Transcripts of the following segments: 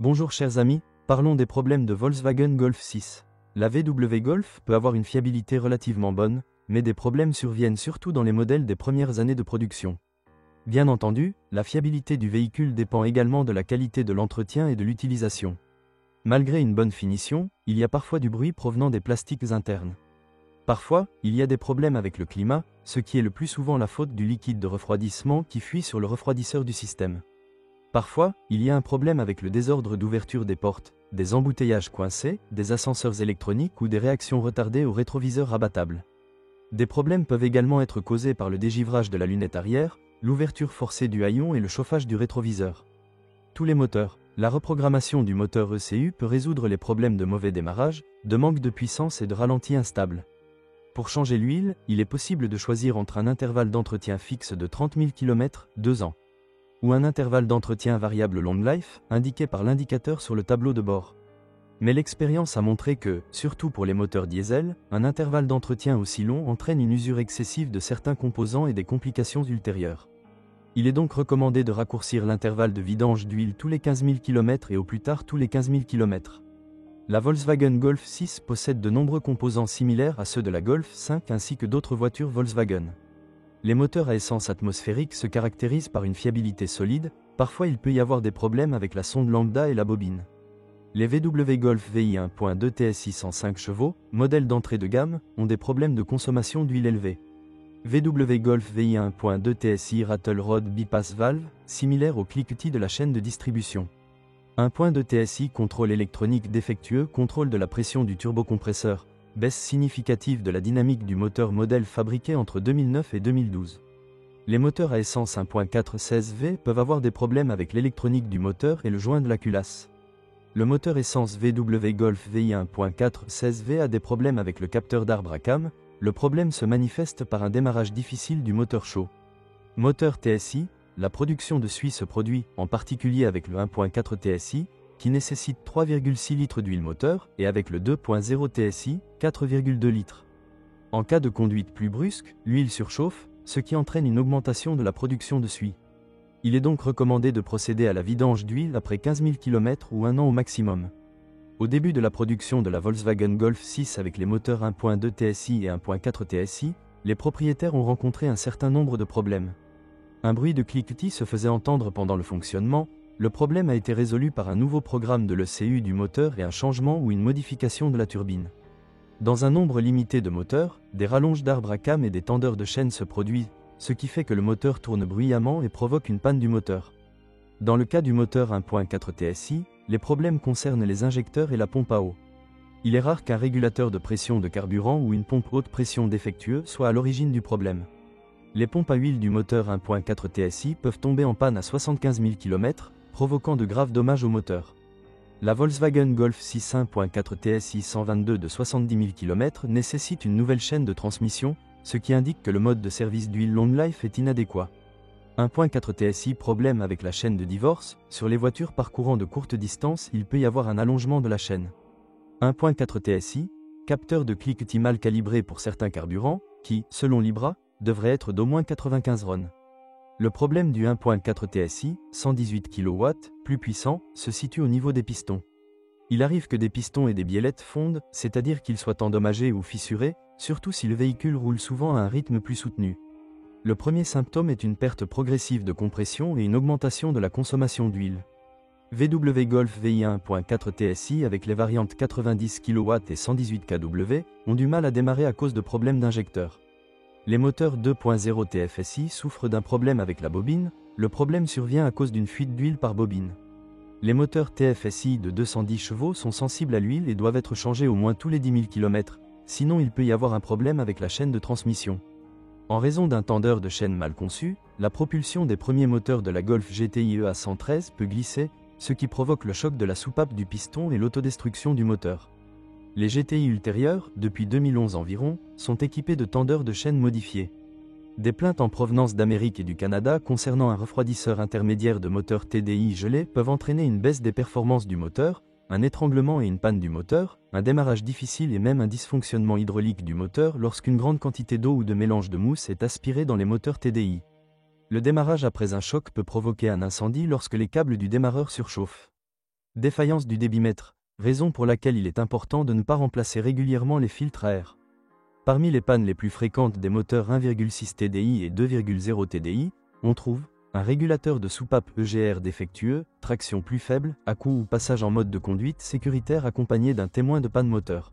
Bonjour chers amis, parlons des problèmes de Volkswagen Golf 6. La VW Golf peut avoir une fiabilité relativement bonne, mais des problèmes surviennent surtout dans les modèles des premières années de production. Bien entendu, la fiabilité du véhicule dépend également de la qualité de l'entretien et de l'utilisation. Malgré une bonne finition, il y a parfois du bruit provenant des plastiques internes. Parfois, il y a des problèmes avec le climat, ce qui est le plus souvent la faute du liquide de refroidissement qui fuit sur le refroidisseur du système. Parfois, il y a un problème avec le désordre d'ouverture des portes, des embouteillages coincés, des ascenseurs électroniques ou des réactions retardées au rétroviseur rabattable. Des problèmes peuvent également être causés par le dégivrage de la lunette arrière, l'ouverture forcée du haillon et le chauffage du rétroviseur. Tous les moteurs. La reprogrammation du moteur ECU peut résoudre les problèmes de mauvais démarrage, de manque de puissance et de ralenti instable. Pour changer l'huile, il est possible de choisir entre un intervalle d'entretien fixe de 30 000 km, 2 ans, ou un intervalle d'entretien variable long life, indiqué par l'indicateur sur le tableau de bord. Mais l'expérience a montré que, surtout pour les moteurs diesel, un intervalle d'entretien aussi long entraîne une usure excessive de certains composants et des complications ultérieures. Il est donc recommandé de raccourcir l'intervalle de vidange d'huile tous les 15 000 km et au plus tard tous les 15 000 km. La Volkswagen Golf 6 possède de nombreux composants similaires à ceux de la Golf 5 ainsi que d'autres voitures Volkswagen. Les moteurs à essence atmosphérique se caractérisent par une fiabilité solide, parfois il peut y avoir des problèmes avec la sonde lambda et la bobine. Les VW Golf VI 1.2 TSI 105 chevaux, modèle d'entrée de gamme, ont des problèmes de consommation d'huile élevée. VW Golf VI 1.2 TSI Rattle Rod Bypass Valve, similaire au cliquetis de la chaîne de distribution. 1.2 TSI contrôle électronique défectueux, contrôle de la pression du turbocompresseur, baisse significative de la dynamique du moteur modèle fabriqué entre 2009 et 2012. Les moteurs à essence 1.4 16V peuvent avoir des problèmes avec l'électronique du moteur et le joint de la culasse. Le moteur essence VW Golf VI 1.4 16V a des problèmes avec le capteur d'arbre à cam. Le problème se manifeste par un démarrage difficile du moteur chaud. Moteur TSI, la production de suie se produit, en particulier avec le 1.4 TSI, qui nécessite 3,6 litres d'huile moteur, et avec le 2.0 TSI, 4,2 litres. En cas de conduite plus brusque, l'huile surchauffe, ce qui entraîne une augmentation de la production de suie. Il est donc recommandé de procéder à la vidange d'huile après 15 000 km ou 1 an au maximum. Au début de la production de la Volkswagen Golf 6 avec les moteurs 1.2 TSI et 1.4 TSI, les propriétaires ont rencontré un certain nombre de problèmes. Un bruit de cliquetis se faisait entendre pendant le fonctionnement. Le problème a été résolu par un nouveau programme de l'ECU du moteur et un changement ou une modification de la turbine. Dans un nombre limité de moteurs, des rallonges d'arbre à cam et des tendeurs de chaîne se produisent, ce qui fait que le moteur tourne bruyamment et provoque une panne du moteur. Dans le cas du moteur 1.4 TSI, les problèmes concernent les injecteurs et la pompe à eau. Il est rare qu'un régulateur de pression de carburant ou une pompe haute pression défectueux soit à l'origine du problème. Les pompes à huile du moteur 1.4 TSI peuvent tomber en panne à 75 000 km, provoquant de graves dommages au moteur. La Volkswagen Golf 6 1.4 TSI 122 de 70 000 km nécessite une nouvelle chaîne de transmission, ce qui indique que le mode de service d'huile long life est inadéquat. 1.4 TSI problème avec la chaîne de divorce. Sur les voitures parcourant de courtes distances, il peut y avoir un allongement de la chaîne. 1.4 TSI, capteur de cliquetis mal calibré pour certains carburants, qui, selon Libra, devrait être d'au moins 95 RON. Le problème du 1.4 TSI, 118 kW, plus puissant, se situe au niveau des pistons. Il arrive que des pistons et des biellettes fondent, c'est-à-dire qu'ils soient endommagés ou fissurés, surtout si le véhicule roule souvent à un rythme plus soutenu. Le premier symptôme est une perte progressive de compression et une augmentation de la consommation d'huile. VW Golf VI 1.4 TSI avec les variantes 90 kW et 118 kW ont du mal à démarrer à cause de problèmes d'injecteurs. Les moteurs 2.0 TFSI souffrent d'un problème avec la bobine. Le problème survient à cause d'une fuite d'huile par bobine. Les moteurs TFSI de 210 chevaux sont sensibles à l'huile et doivent être changés au moins tous les 10 000 km, sinon il peut y avoir un problème avec la chaîne de transmission. En raison d'un tendeur de chaîne mal conçu, la propulsion des premiers moteurs de la Golf GTI EA113 peut glisser, ce qui provoque le choc de la soupape du piston et l'autodestruction du moteur. Les GTI ultérieurs, depuis 2011 environ, sont équipés de tendeurs de chaîne modifiés. Des plaintes en provenance d'Amérique et du Canada concernant un refroidisseur intermédiaire de moteur TDI gelé peuvent entraîner une baisse des performances du moteur, un étranglement et une panne du moteur, un démarrage difficile et même un dysfonctionnement hydraulique du moteur lorsqu'une grande quantité d'eau ou de mélange de mousse est aspirée dans les moteurs TDI. Le démarrage après un choc peut provoquer un incendie lorsque les câbles du démarreur surchauffent. Défaillance du débitmètre, raison pour laquelle il est important de ne pas remplacer régulièrement les filtres à air. Parmi les pannes les plus fréquentes des moteurs 1,6 TDI et 2,0 TDI, on trouve un régulateur de soupape EGR défectueux, traction plus faible, à-coups ou passage en mode de conduite sécuritaire accompagné d'un témoin de panne moteur.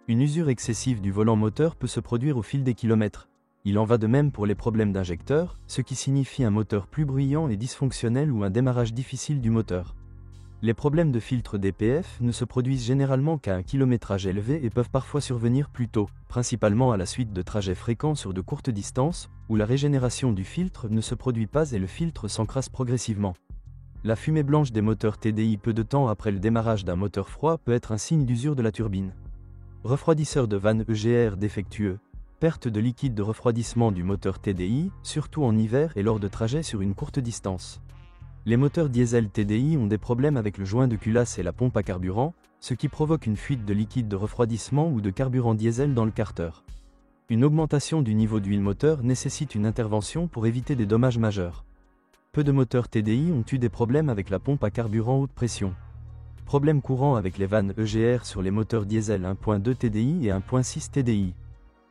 Une usure excessive du volant moteur peut se produire au fil des kilomètres. Il en va de même pour les problèmes d'injecteur, ce qui signifie un moteur plus bruyant et dysfonctionnel ou un démarrage difficile du moteur. Les problèmes de filtre DPF ne se produisent généralement qu'à un kilométrage élevé et peuvent parfois survenir plus tôt, principalement à la suite de trajets fréquents sur de courtes distances, où la régénération du filtre ne se produit pas et le filtre s'encrasse progressivement. La fumée blanche des moteurs TDI peu de temps après le démarrage d'un moteur froid peut être un signe d'usure de la turbine. Refroidisseur de vanne EGR défectueux. Perte de liquide de refroidissement du moteur TDI, surtout en hiver et lors de trajets sur une courte distance. Les moteurs diesel TDI ont des problèmes avec le joint de culasse et la pompe à carburant, ce qui provoque une fuite de liquide de refroidissement ou de carburant diesel dans le carter. Une augmentation du niveau d'huile moteur nécessite une intervention pour éviter des dommages majeurs. Peu de moteurs TDI ont eu des problèmes avec la pompe à carburant haute pression. Problème courant avec les vannes EGR sur les moteurs diesel 1.2 TDI et 1.6 TDI.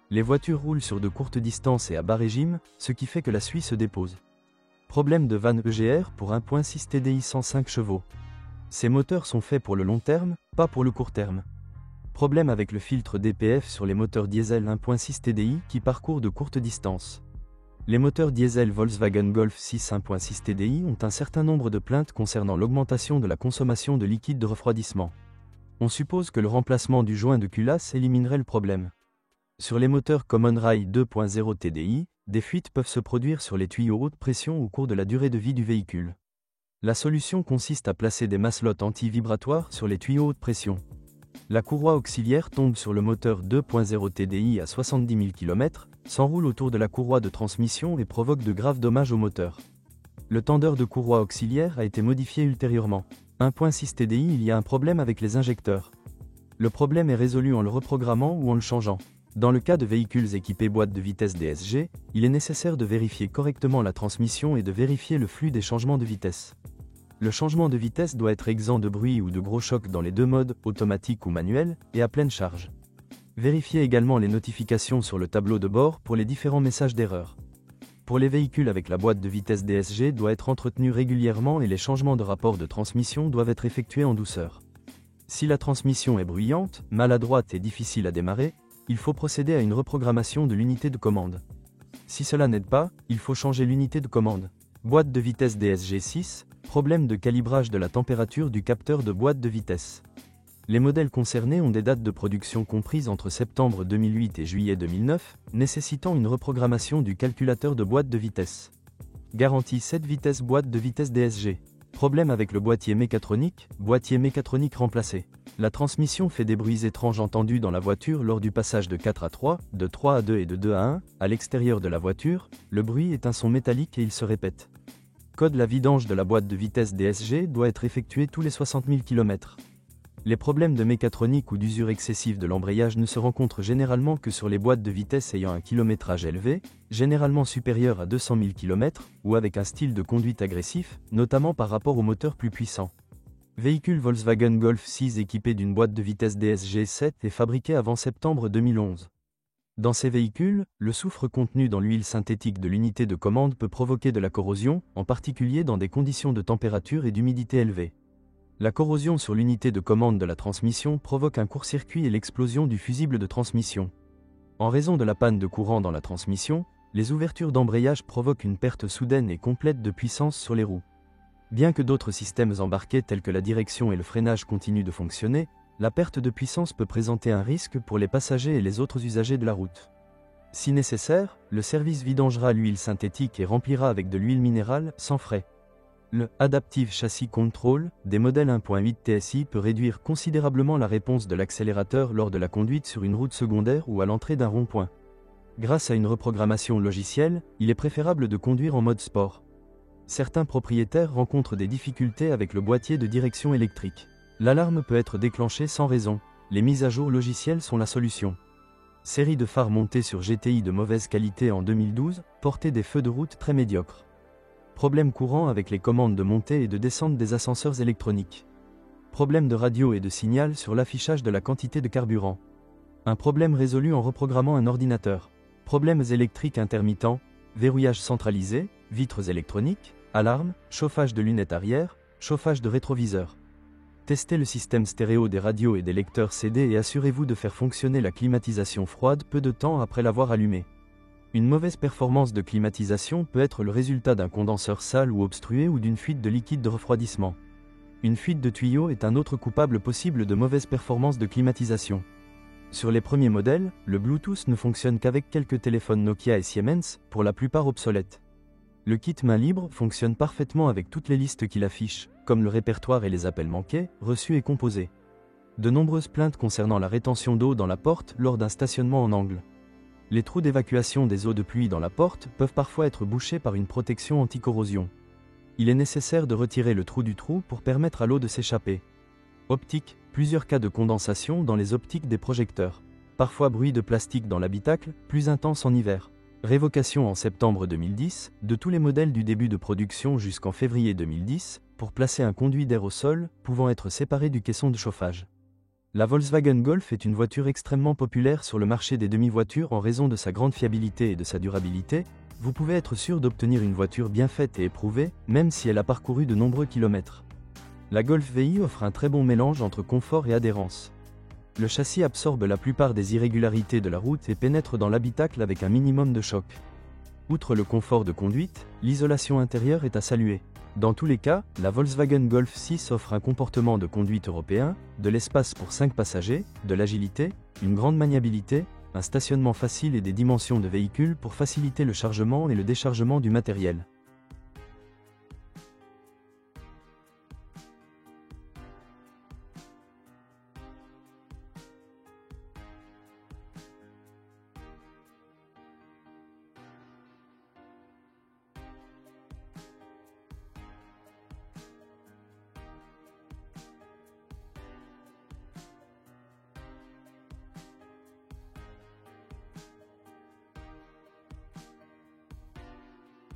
Les voitures roulent sur de courtes distances et à bas régime, ce qui fait que la suie se dépose. Problème de vanne EGR pour 1.6 TDI 105 chevaux. Ces moteurs sont faits pour le long terme, pas pour le court terme. Problème avec le filtre DPF sur les moteurs diesel 1.6 TDI qui parcourent de courtes distances. Les moteurs diesel Volkswagen Golf 6 1.6 TDI ont un certain nombre de plaintes concernant l'augmentation de la consommation de liquide de refroidissement. On suppose que le remplacement du joint de culasse éliminerait le problème. Sur les moteurs Common Rail 2.0 TDI, des fuites peuvent se produire sur les tuyaux haute pression au cours de la durée de vie du véhicule. La solution consiste à placer des maslottes anti-vibratoires sur les tuyaux haute pression. La courroie auxiliaire tombe sur le moteur 2.0 TDI à 70 000 km, s'enroule autour de la courroie de transmission et provoque de graves dommages au moteur. Le tendeur de courroie auxiliaire a été modifié ultérieurement. 1.6 TDI, il y a un problème avec les injecteurs. Le problème est résolu en le reprogrammant ou en le changeant. Dans le cas de véhicules équipés boîte de vitesse DSG, il est nécessaire de vérifier correctement la transmission et de vérifier le flux des changements de vitesse. Le changement de vitesse doit être exempt de bruit ou de gros chocs dans les deux modes, automatique ou manuel, et à pleine charge. Vérifiez également les notifications sur le tableau de bord pour les différents messages d'erreur. Pour les véhicules avec la boîte de vitesse DSG doit être entretenue régulièrement et les changements de rapport de transmission doivent être effectués en douceur. Si la transmission est bruyante, maladroite et difficile à démarrer, il faut procéder à une reprogrammation de l'unité de commande. Si cela n'aide pas, il faut changer l'unité de commande. Boîte de vitesse DSG 6, problème de calibrage de la température du capteur de boîte de vitesse. Les modèles concernés ont des dates de production comprises entre septembre 2008 et juillet 2009, nécessitant une reprogrammation du calculateur de boîte de vitesse. Garantie 7 vitesses boîte de vitesse DSG. Problème avec le boîtier mécatronique remplacé. La transmission fait des bruits étranges entendus dans la voiture lors du passage de 4 à 3, de 3 à 2 et de 2 à 1, à l'extérieur de la voiture, le bruit est un son métallique et il se répète. Code la vidange de la boîte de vitesse DSG doit être effectué tous les 60 000 km. Les problèmes de mécatronique ou d'usure excessive de l'embrayage ne se rencontrent généralement que sur les boîtes de vitesse ayant un kilométrage élevé, généralement supérieur à 200 000 km, ou avec un style de conduite agressif, notamment par rapport aux moteurs plus puissants. Véhicule Volkswagen Golf 6 équipé d'une boîte de vitesse DSG 7 est fabriqué avant septembre 2011. Dans ces véhicules, le soufre contenu dans l'huile synthétique de l'unité de commande peut provoquer de la corrosion, en particulier dans des conditions de température et d'humidité élevées. La corrosion sur l'unité de commande de la transmission provoque un court-circuit et l'explosion du fusible de transmission. En raison de la panne de courant dans la transmission, les ouvertures d'embrayage provoquent une perte soudaine et complète de puissance sur les roues. Bien que d'autres systèmes embarqués tels que la direction et le freinage continuent de fonctionner, la perte de puissance peut présenter un risque pour les passagers et les autres usagers de la route. Si nécessaire, le service vidangera l'huile synthétique et remplira avec de l'huile minérale, sans frais. Le Adaptive Chassis Control des modèles 1.8 TSI peut réduire considérablement la réponse de l'accélérateur lors de la conduite sur une route secondaire ou à l'entrée d'un rond-point. Grâce à une reprogrammation logicielle, il est préférable de conduire en mode sport. Certains propriétaires rencontrent des difficultés avec le boîtier de direction électrique. L'alarme peut être déclenchée sans raison. Les mises à jour logicielles sont la solution. Série de phares montés sur GTI de mauvaise qualité en 2012, portaient des feux de route très médiocres. Problème courant avec les commandes de montée et de descente des ascenseurs électroniques. Problème de radio et de signal sur l'affichage de la quantité de carburant. Un problème résolu en reprogrammant un ordinateur. Problèmes électriques intermittents, verrouillage centralisé, vitres électroniques, alarme, chauffage de lunettes arrière, chauffage de rétroviseur. Testez le système stéréo des radios et des lecteurs CD et assurez-vous de faire fonctionner la climatisation froide peu de temps après l'avoir allumée. Une mauvaise performance de climatisation peut être le résultat d'un condenseur sale ou obstrué ou d'une fuite de liquide de refroidissement. Une fuite de tuyau est un autre coupable possible de mauvaise performance de climatisation. Sur les premiers modèles, le Bluetooth ne fonctionne qu'avec quelques téléphones Nokia et Siemens, pour la plupart obsolètes. Le kit main libre fonctionne parfaitement avec toutes les listes qu'il affiche, comme le répertoire et les appels manqués, reçus et composés. De nombreuses plaintes concernant la rétention d'eau dans la porte lors d'un stationnement en angle. Les trous d'évacuation des eaux de pluie dans la porte peuvent parfois être bouchés par une protection anti-corrosion. Il est nécessaire de retirer le trou du trou pour permettre à l'eau de s'échapper. Optique, plusieurs cas de condensation dans les optiques des projecteurs. Parfois bruit de plastique dans l'habitacle, plus intense en hiver. Révocation en septembre 2010, de tous les modèles du début de production jusqu'en février 2010, pour placer un conduit d'air au sol, pouvant être séparé du caisson de chauffage. La Volkswagen Golf est une voiture extrêmement populaire sur le marché des demi-voitures en raison de sa grande fiabilité et de sa durabilité. Vous pouvez être sûr d'obtenir une voiture bien faite et éprouvée, même si elle a parcouru de nombreux kilomètres. La Golf VI offre un très bon mélange entre confort et adhérence. Le châssis absorbe la plupart des irrégularités de la route et pénètre dans l'habitacle avec un minimum de choc. Outre le confort de conduite, l'isolation intérieure est à saluer. Dans tous les cas, la Volkswagen Golf 6 offre un comportement de conduite européen, de l'espace pour 5 passagers, de l'agilité, une grande maniabilité, un stationnement facile et des dimensions de véhicule pour faciliter le chargement et le déchargement du matériel.